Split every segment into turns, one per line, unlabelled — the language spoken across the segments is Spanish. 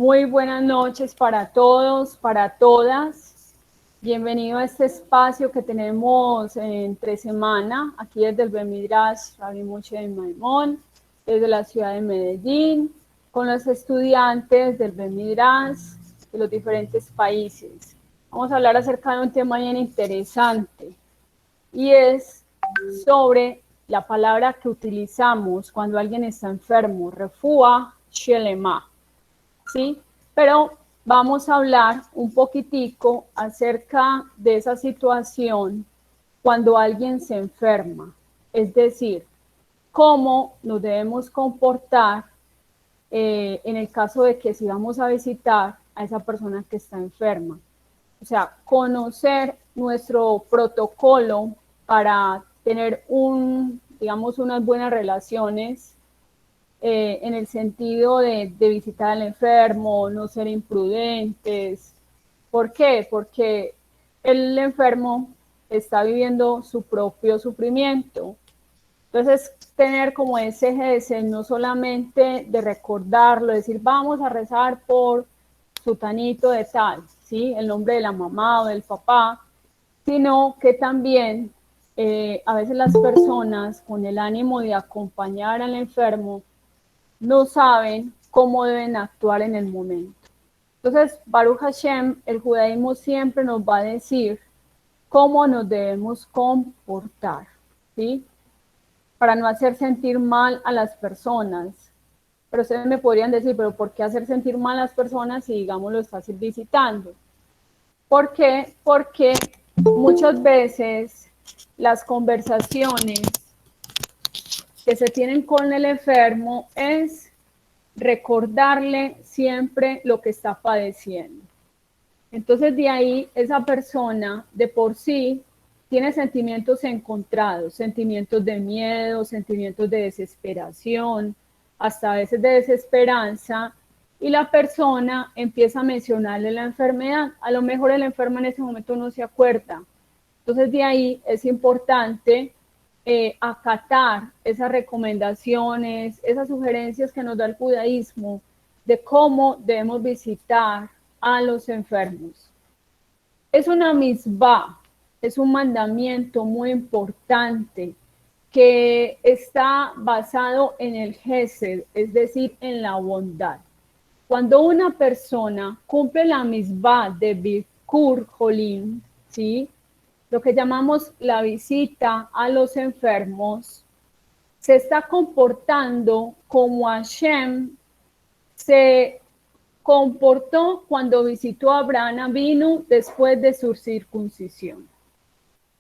Muy buenas noches para todos, para todas. Bienvenido a este espacio que tenemos entre semana, aquí desde el Bet Midrash Rabbi Moshe Maimón, desde la ciudad de Medellín, con los estudiantes del Bet Midrash de los diferentes países. Vamos a hablar acerca de un tema bien interesante y es sobre la palabra que utilizamos cuando alguien está enfermo, refúa shelema. ¿Sí? Pero vamos a hablar un poquitico acerca de esa situación cuando alguien se enferma, es decir, cómo nos debemos comportar en el caso de que si vamos a visitar a esa persona que está enferma. O sea, conocer nuestro protocolo para tener digamos, unas buenas relaciones en el sentido de visitar al enfermo, no ser imprudentes. ¿Por qué? Porque el enfermo está viviendo su propio sufrimiento. Entonces, tener como ese eje no solamente de recordarlo, decir, vamos a rezar por sutanito de tal, ¿sí? El nombre de la mamá o del papá, sino que también a veces las personas con el ánimo de acompañar al enfermo no saben cómo deben actuar en el momento. Entonces, Baruch Hashem, el judaísmo siempre nos va a decir cómo nos debemos comportar, ¿sí? Para no hacer sentir mal a las personas. Pero ustedes me podrían decir, ¿pero por qué hacer sentir mal a las personas si, digamos, lo estás visitando? ¿Por qué? Porque muchas veces las conversaciones que se tienen con el enfermo es recordarle siempre lo que está padeciendo. Entonces de ahí esa persona de por sí tiene sentimientos encontrados, sentimientos de miedo, sentimientos de desesperación, hasta a veces de desesperanza, y la persona empieza a mencionarle la enfermedad. A lo mejor el enfermo en ese momento no se acuerda. Entonces de ahí es importante acatar esas recomendaciones, esas sugerencias que nos da el judaísmo de cómo debemos visitar a los enfermos. Es una misbah, es un mandamiento muy importante que está basado en el gesed, es decir, en la bondad. Cuando una persona cumple la misbah de Bikur Jolim, ¿sí? Lo que llamamos la visita a los enfermos, se está comportando como Hashem se comportó cuando visitó a Abraham Avinu después de su circuncisión.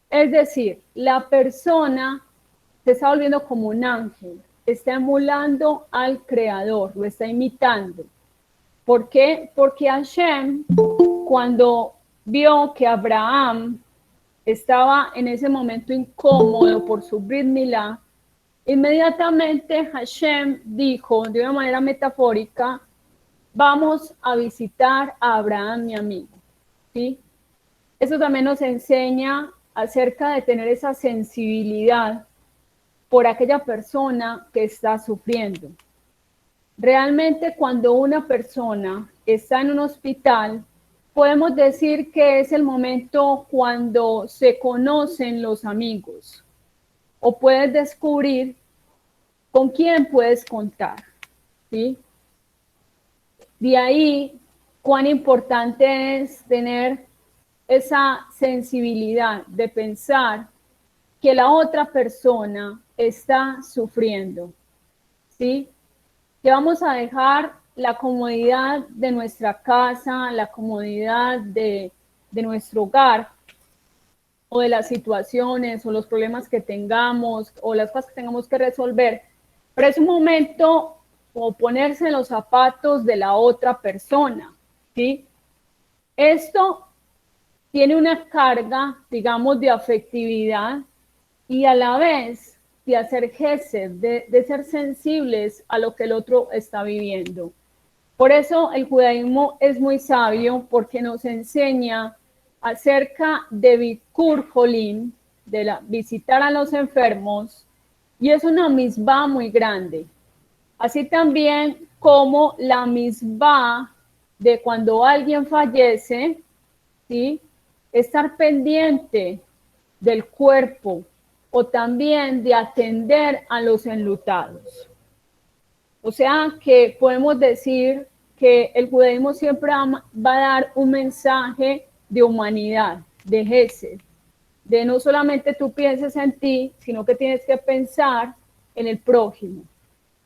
Es decir, la persona se está volviendo como un ángel, está emulando al Creador, lo está imitando. ¿Por qué? Porque Hashem, cuando vio que Abraham estaba en ese momento incómodo por su Brit Milá, inmediatamente Hashem dijo de una manera metafórica, vamos a visitar a Abraham, mi amigo. ¿Sí? Eso también nos enseña acerca de tener esa sensibilidad por aquella persona que está sufriendo. Realmente cuando una persona está en un hospital, podemos decir que es el momento cuando se conocen los amigos o puedes descubrir con quién puedes contar, ¿sí? De ahí, cuán importante es tener esa sensibilidad de pensar que la otra persona está sufriendo, ¿sí? Que vamos a dejar la comodidad de nuestra casa, la comodidad de nuestro hogar, o de las situaciones, o los problemas que tengamos, o las cosas que tengamos que resolver, pero es un momento como ponerse en los zapatos de la otra persona, ¿sí? Esto tiene una carga, digamos, de afectividad y a la vez de hacer gesed, de ser sensibles a lo que el otro está viviendo. Por eso el judaísmo es muy sabio porque nos enseña acerca de Bikur Jolim, de visitar a los enfermos, y es una misbah muy grande. Así también como la misbah de cuando alguien fallece, ¿sí? Estar pendiente del cuerpo o también de atender a los enlutados. O sea que podemos decir que el judaísmo siempre va a dar un mensaje de humanidad, de Gesed, de no solamente tú pienses en ti, sino que tienes que pensar en el prójimo.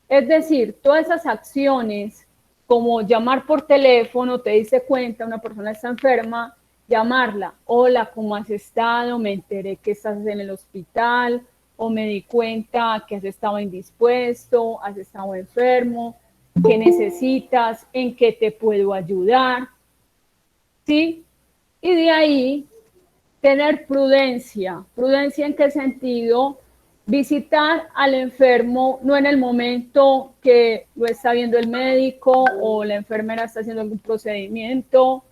Es decir, todas esas acciones, como llamar por teléfono, te diste cuenta, una persona está enferma, llamarla, hola, ¿cómo has estado? Me enteré que estás en el hospital, o me di cuenta que has estado indispuesto, has estado enfermo, ¿qué necesitas? ¿En qué te puedo ayudar? ¿Sí? Y de ahí, tener prudencia. ¿Prudencia en qué sentido? Visitar al enfermo no en el momento que lo está viendo el médico o la enfermera está haciendo algún procedimiento,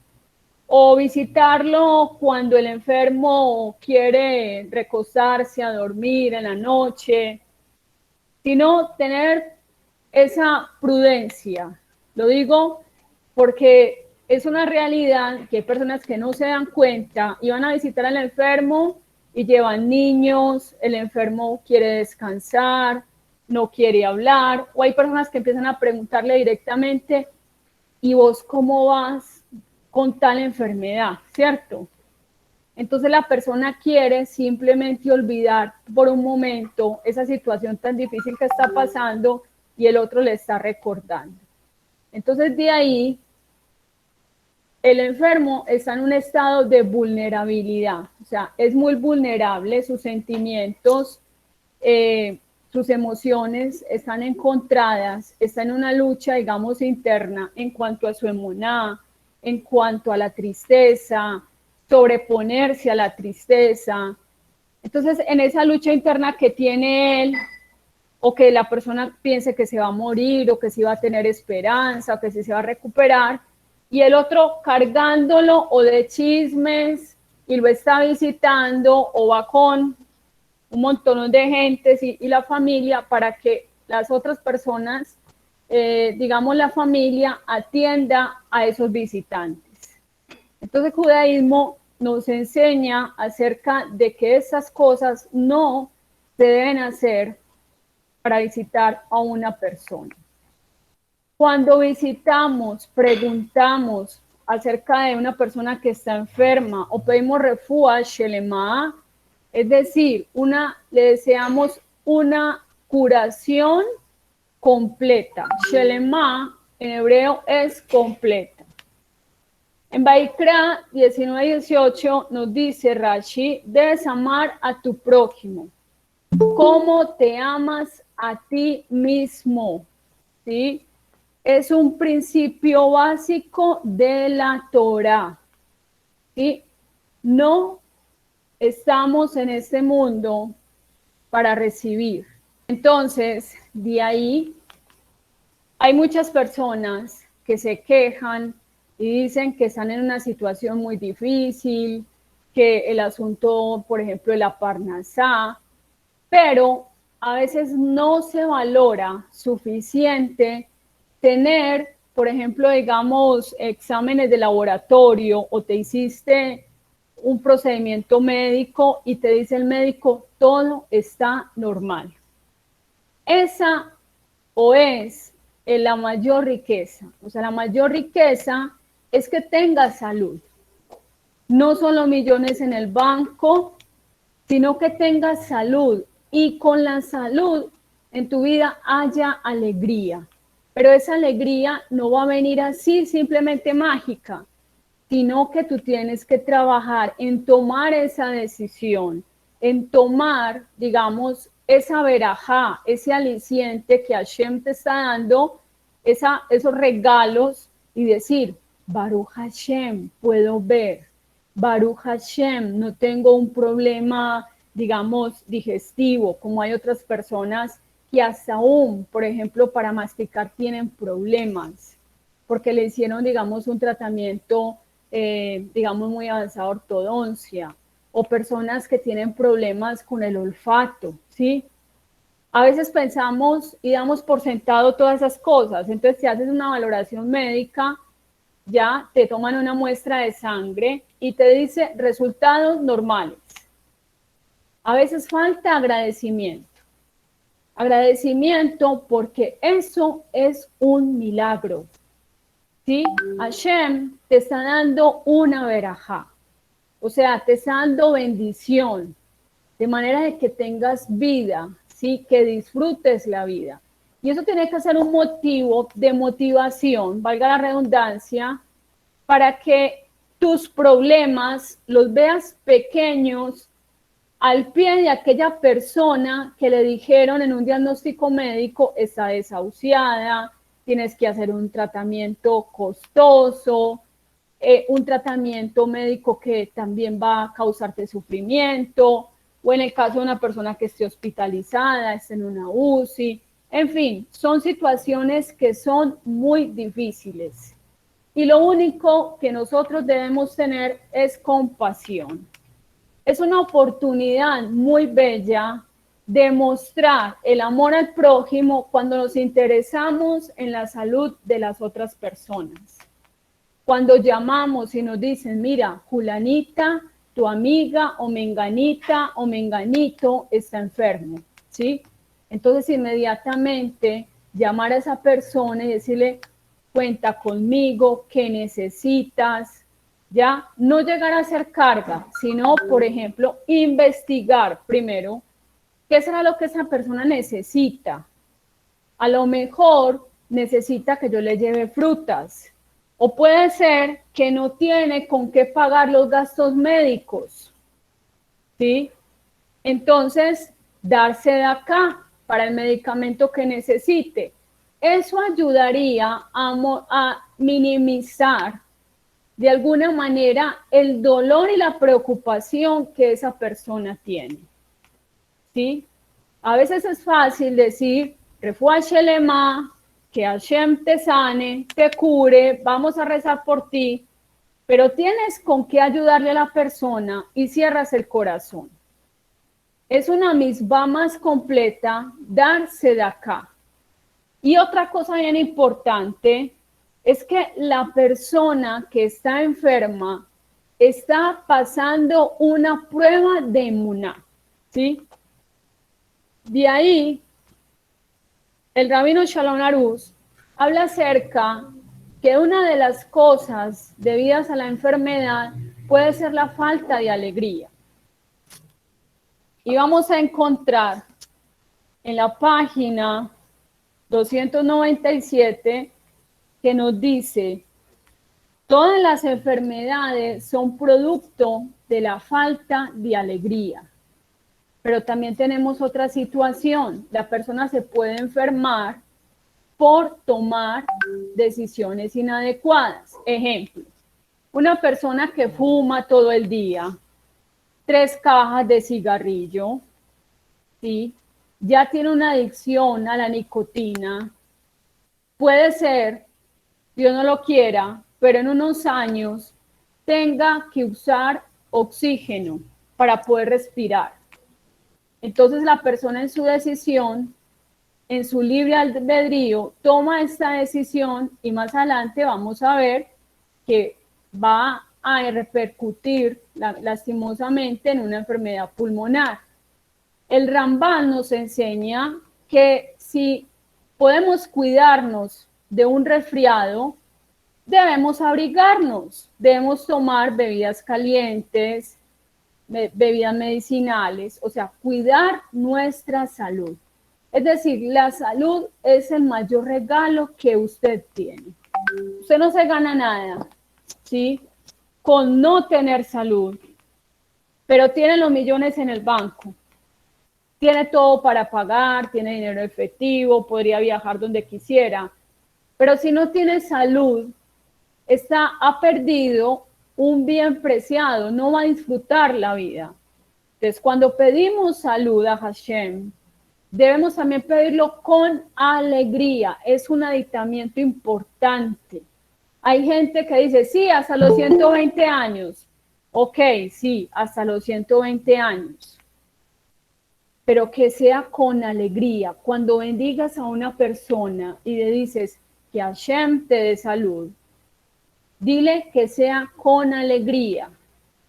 o visitarlo cuando el enfermo quiere recostarse a dormir en la noche, sino tener esa prudencia. Lo digo porque es una realidad que hay personas que no se dan cuenta y van a visitar al enfermo y llevan niños, el enfermo quiere descansar, no quiere hablar, o hay personas que empiezan a preguntarle directamente, ¿y vos cómo vas con tal enfermedad? ¿Cierto? Entonces la persona quiere simplemente olvidar por un momento esa situación tan difícil que está pasando y el otro le está recordando. Entonces de ahí el enfermo está en un estado de vulnerabilidad, o sea, es muy vulnerable, sus sentimientos, sus emociones están encontradas, está en una lucha, digamos, interna en cuanto a su emuná, en cuanto a la tristeza, sobreponerse a la tristeza. Entonces, en esa lucha interna que tiene él, o que la persona piense que se va a morir, o que sí va a tener esperanza, o que sí se va a recuperar, y el otro cargándolo o de chismes, y lo está visitando, o va con un montón de gente y la familia para que las otras personas, digamos la familia, atienda a esos visitantes. Entonces el judaísmo nos enseña acerca de que esas cosas no se deben hacer para visitar a una persona. Cuando visitamos, preguntamos acerca de una persona que está enferma o pedimos refuah shelema, es decir, le deseamos una curación completa. Shelema en hebreo es completa. En Baikra 19:18 nos dice Rashi, debes amar a tu prójimo como te amas a ti mismo, ¿sí? Es un principio básico de la Torá, ¿sí? No estamos en este mundo para recibir. Entonces, de ahí hay muchas personas que se quejan y dicen que están en una situación muy difícil, que el asunto, por ejemplo, de la parnasá, pero a veces no se valora suficiente tener, por ejemplo, digamos, exámenes de laboratorio o te hiciste un procedimiento médico y te dice el médico, todo está normal. Esa o es la mayor riqueza. O sea, la mayor riqueza es que tengas salud. No solo millones en el banco, sino que tengas salud y con la salud en tu vida haya alegría. Pero esa alegría no va a venir así simplemente mágica, sino que tú tienes que trabajar en tomar esa decisión, en tomar, digamos, esa verajá, ese aliciente que Hashem te está dando, esos regalos y decir, Baruch Hashem, puedo ver, Baruch Hashem, no tengo un problema, digamos, digestivo, como hay otras personas que hasta aún, por ejemplo, para masticar tienen problemas, porque le hicieron, digamos, un tratamiento, digamos, muy avanzado, ortodoncia, o personas que tienen problemas con el olfato, ¿sí? A veces pensamos y damos por sentado todas esas cosas, entonces si haces una valoración médica, ya te toman una muestra de sangre y te dice resultados normales. A veces falta agradecimiento. Agradecimiento porque eso es un milagro. ¿Sí? Hashem te está dando una verajá. O sea, te está dando bendición. De manera de que tengas vida, ¿sí? Que disfrutes la vida. Y eso tiene que ser un motivo de motivación, valga la redundancia, para que tus problemas los veas pequeños al pie de aquella persona que le dijeron en un diagnóstico médico está desahuciada, tienes que hacer un tratamiento costoso, un tratamiento médico que también va a causarte sufrimiento, o en el caso de una persona que esté hospitalizada, esté en una UCI, en fin, son situaciones que son muy difíciles. Y lo único que nosotros debemos tener es compasión. Es una oportunidad muy bella de mostrar el amor al prójimo cuando nos interesamos en la salud de las otras personas. Cuando llamamos y nos dicen, mira, Julanita, tu amiga o menganita o menganito está enfermo, ¿sí? Entonces inmediatamente llamar a esa persona y decirle, cuenta conmigo, ¿qué necesitas? Ya no llegar a ser carga, sino, por ejemplo, investigar primero qué será lo que esa persona necesita. A lo mejor necesita que yo le lleve frutas, o puede ser que no tiene con qué pagar los gastos médicos, ¿sí? Entonces, darse de acá para el medicamento que necesite. Eso ayudaría a minimizar de alguna manera el dolor y la preocupación que esa persona tiene, ¿sí? A veces es fácil decir, refuá Shelema, que Hashem te sane, te cure, vamos a rezar por ti, pero tienes con qué ayudarle a la persona y cierras el corazón. Es una misma más completa darse de acá. Y otra cosa bien importante es que la persona que está enferma está pasando una prueba de emuná, ¿sí? De ahí el rabino Shalom Arush habla acerca que una de las cosas debidas a la enfermedad puede ser la falta de alegría. Y vamos a encontrar en la página 297 que nos dice, todas las enfermedades son producto de la falta de alegría. Pero también tenemos otra situación, la persona se puede enfermar por tomar decisiones inadecuadas. Ejemplo, una persona que fuma todo el día, 3 cajas de cigarrillo, ¿sí? Ya tiene una adicción a la nicotina. Puede ser, Dios no lo quiera, pero en unos años tenga que usar oxígeno para poder respirar. Entonces la persona en su decisión, en su libre albedrío, toma esta decisión y más adelante vamos a ver que va a repercutir lastimosamente en una enfermedad pulmonar. El Rambam nos enseña que si podemos cuidarnos de un resfriado, debemos abrigarnos, debemos tomar bebidas calientes, bebidas medicinales, o sea, cuidar nuestra salud. Es decir, la salud es el mayor regalo que usted tiene. Usted no se gana nada, ¿sí? Con no tener salud, pero tiene los millones en el banco. Tiene todo para pagar, tiene dinero efectivo, podría viajar donde quisiera, pero si no tiene salud, ha perdido un bien preciado, no va a disfrutar la vida. Entonces, cuando pedimos salud a Hashem, debemos también pedirlo con alegría. Es un aditamiento importante. Hay gente que dice, sí, hasta los 120 años. Ok, sí, hasta los 120 años. Pero que sea con alegría. Cuando bendigas a una persona y le dices que Hashem te dé salud, Dile que sea con alegría,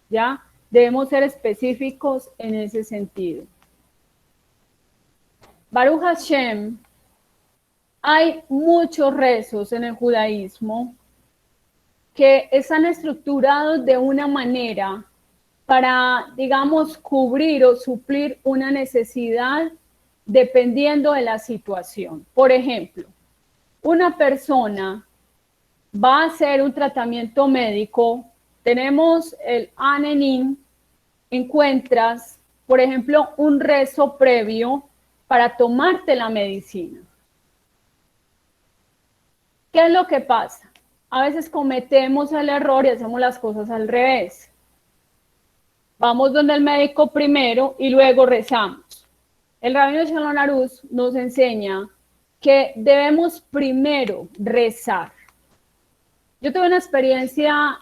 ¿ya? Debemos ser específicos en ese sentido. Baruch Hashem, hay muchos rezos en el judaísmo que están estructurados de una manera para, digamos, cubrir o suplir una necesidad dependiendo de la situación. Por ejemplo, una persona va a hacer un tratamiento médico, tenemos el Anenim, encuentras, por ejemplo, un rezo previo para tomarte la medicina. ¿Qué es lo que pasa? A veces cometemos el error y hacemos las cosas al revés. Vamos donde el médico primero y luego rezamos. El rabino Shalom Arush nos enseña que debemos primero rezar. Yo tuve una experiencia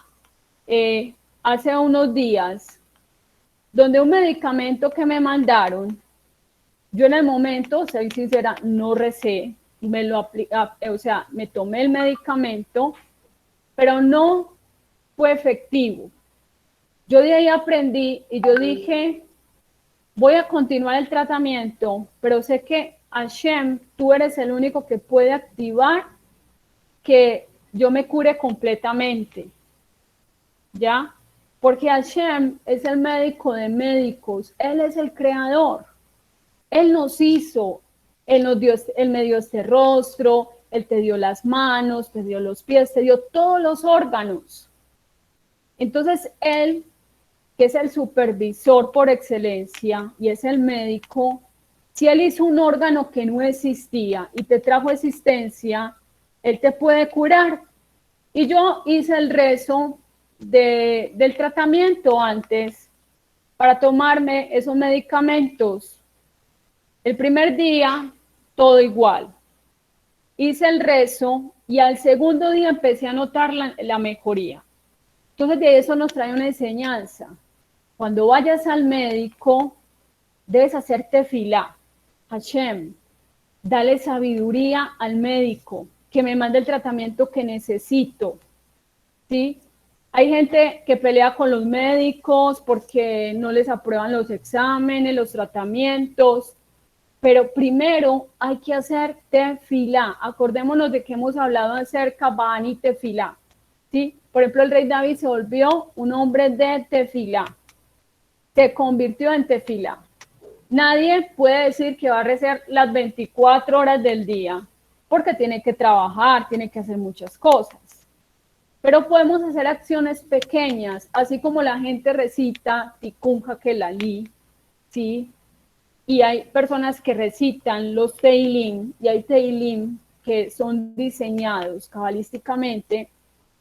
hace unos días donde un medicamento que me mandaron, yo en el momento, soy sincera, no recé, me lo o sea, me tomé el medicamento, pero no fue efectivo. Yo de ahí aprendí y yo dije, voy a continuar el tratamiento, pero sé que Hashem, tú eres el único que puede activar que yo me cure completamente, ¿ya? Porque Hashem es el médico de médicos, Él es el creador, Él nos hizo, Él me dio este rostro, Él te dio las manos, te dio los pies, te dio todos los órganos. Entonces Él, que es el supervisor por excelencia y es el médico, si Él hizo un órgano que no existía y te trajo existencia, Él te puede curar. Y yo hice el rezo del tratamiento antes para tomarme esos medicamentos. El primer día, todo igual. Hice el rezo y al segundo día empecé a notar la mejoría. Entonces, de eso nos trae una enseñanza. Cuando vayas al médico, debes hacer tefilá. Hashem, dale sabiduría al médico, que me mande el tratamiento que necesito. ¿Sí? Hay gente que pelea con los médicos porque no les aprueban los exámenes, los tratamientos, pero primero hay que hacer tefilá. Acordémonos de que hemos hablado acerca de y tefilá. ¿Sí? Por ejemplo, el rey David se volvió un hombre de tefilá. Se convirtió en tefilá. Nadie puede decir que va a rezar las 24 horas del día porque tiene que trabajar, tiene que hacer muchas cosas. Pero podemos hacer acciones pequeñas, así como la gente recita Tikkun Hakelali, ¿sí? Y hay personas que recitan los Teilim, y hay Teilim que son diseñados cabalísticamente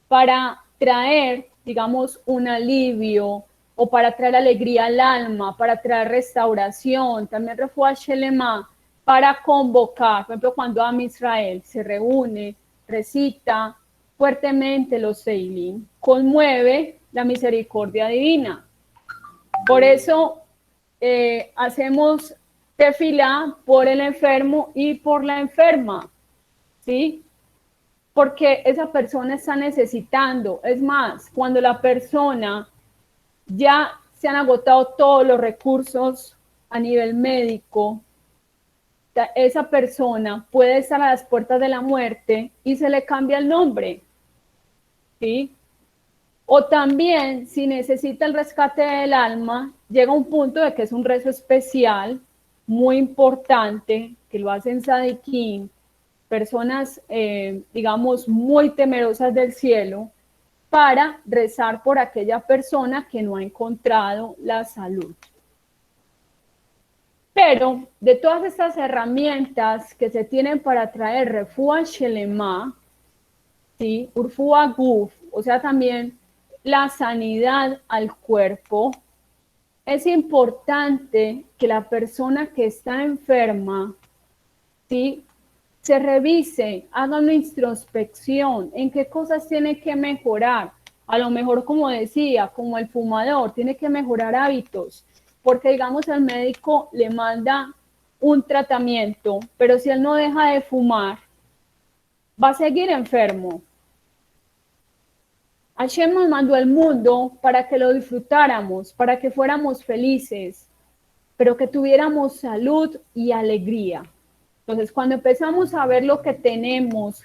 para traer, digamos, un alivio o para traer alegría al alma, para traer restauración, también Refuah Shelema, para convocar, por ejemplo, cuando Am Israel se reúne, recita fuertemente los Teilim, conmueve la misericordia divina. Por eso hacemos tefilá por el enfermo y por la enferma, ¿sí? Porque esa persona está necesitando. Es más, cuando la persona ya se han agotado todos los recursos a nivel médico, esa persona puede estar a las puertas de la muerte y se le cambia el nombre, ¿sí? O también, si necesita el rescate del alma, llega un punto de que es un rezo especial, muy importante, que lo hacen Sadiquín, personas, digamos, muy temerosas del cielo, para rezar por aquella persona que no ha encontrado la salud. Pero de todas estas herramientas que se tienen para traer Refuah Shelema, ¿sí? Urfuah Guf, o sea, también la sanidad al cuerpo, es importante que la persona que está enferma, ¿sí? Se revise, haga una introspección, en qué cosas tiene que mejorar. A lo mejor, como decía, como el fumador, tiene que mejorar hábitos, porque digamos el médico le manda un tratamiento, pero si él no deja de fumar, va a seguir enfermo. Hashem nos mandó al mundo para que lo disfrutáramos, para que fuéramos felices, pero que tuviéramos salud y alegría. Entonces, cuando empezamos a ver lo que tenemos,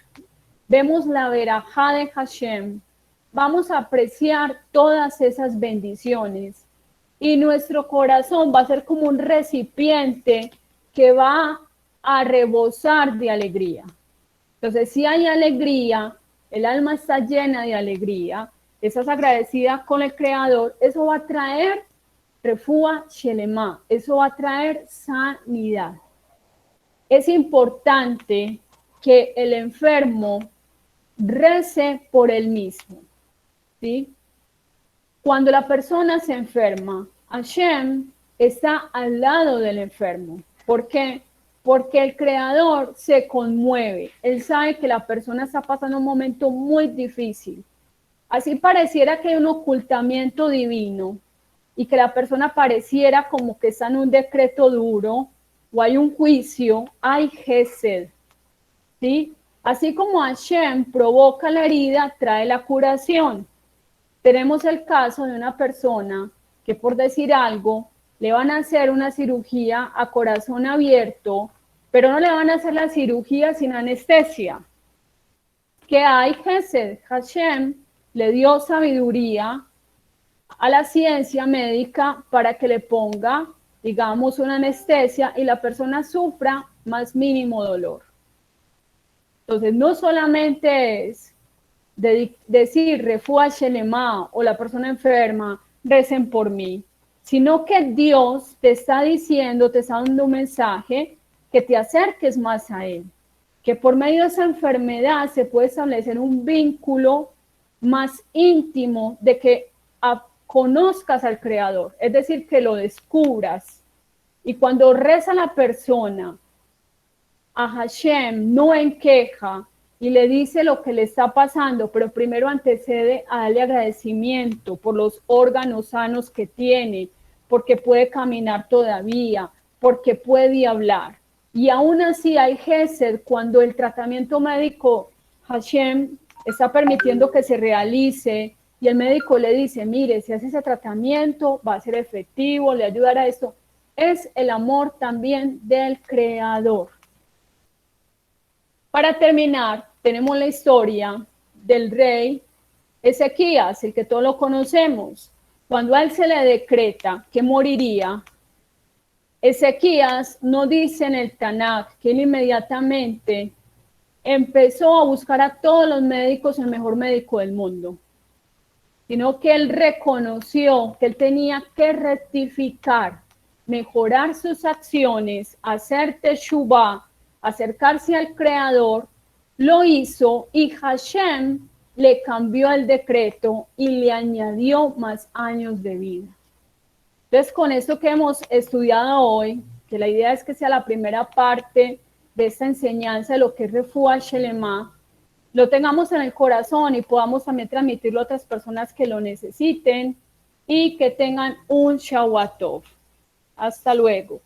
vemos la verajá de Hashem, vamos a apreciar todas esas bendiciones y nuestro corazón va a ser como un recipiente que va a rebosar de alegría. Entonces, si hay alegría, el alma está llena de alegría, estás agradecida con el Creador, eso va a traer refúa shelema, eso va a traer sanidad. Es importante que el enfermo rece por él mismo, ¿sí? Cuando la persona se enferma, Hashem está al lado del enfermo. ¿Por qué? Porque el Creador se conmueve. Él sabe que la persona está pasando un momento muy difícil. Así pareciera que hay un ocultamiento divino y que la persona pareciera como que está en un decreto duro o hay un juicio, hay Gesed, ¿sí? Así como Hashem provoca la herida, trae la curación. Tenemos el caso de una persona que, por decir algo, le van a hacer una cirugía a corazón abierto, pero no le van a hacer la cirugía sin anestesia. ¿Qué hay? Gesed, Hashem le dio sabiduría a la ciencia médica para que le ponga, digamos, una anestesia y la persona sufra más mínimo dolor. Entonces, no solamente es decir refúa shelema o la persona enferma, recen por mí, sino que Dios te está diciendo, te está dando un mensaje que te acerques más a Él, que por medio de esa enfermedad se puede establecer un vínculo más íntimo de que conozcas al Creador, es decir, que lo descubras. Y cuando reza la persona a Hashem, no en queja, y le dice lo que le está pasando, pero primero antecede a darle agradecimiento por los órganos sanos que tiene, porque puede caminar todavía, porque puede hablar. Y aún así hay Gesed cuando el tratamiento médico Hashem está permitiendo que se realice y el médico le dice, mire, si hace ese tratamiento va a ser efectivo, le ayudará a esto. Es el amor también del Creador. Para terminar, tenemos la historia del rey Ezequías, el que todos lo conocemos. Cuando a él se le decreta que moriría, Ezequías no dice en el Tanaj que él inmediatamente empezó a buscar a todos los médicos, el mejor médico del mundo, sino que él reconoció que él tenía que rectificar, mejorar sus acciones, hacer teshuvah, acercarse al Creador, lo hizo y Hashem le cambió el decreto y le añadió más años de vida. Entonces, con esto que hemos estudiado hoy, que la idea es que sea la primera parte de esta enseñanza de lo que es Refúa Shelema, lo tengamos en el corazón y podamos también transmitirlo a otras personas que lo necesiten y que tengan un Shabbat Tov. Hasta luego.